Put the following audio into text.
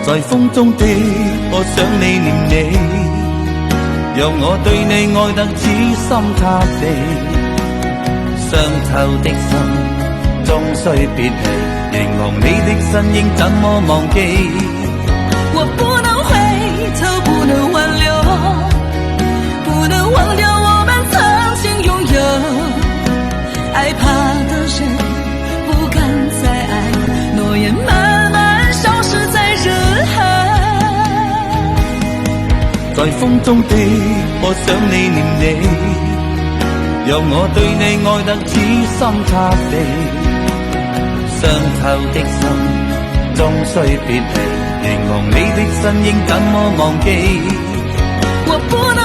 在風中的我想你念你，讓我對你愛得痴心塌地，傷透的心終須別離，凝望你的身影怎麼忘記？我不能回頭，不能挽留，不能忘掉我們曾經擁有，害怕的人不敢再愛，諾言慢慢消失在人海。在風中的我想你念你，讓我對你愛得痴心塌地，傷透的心終須別離，凝望你的身影怎麼忘記？我不能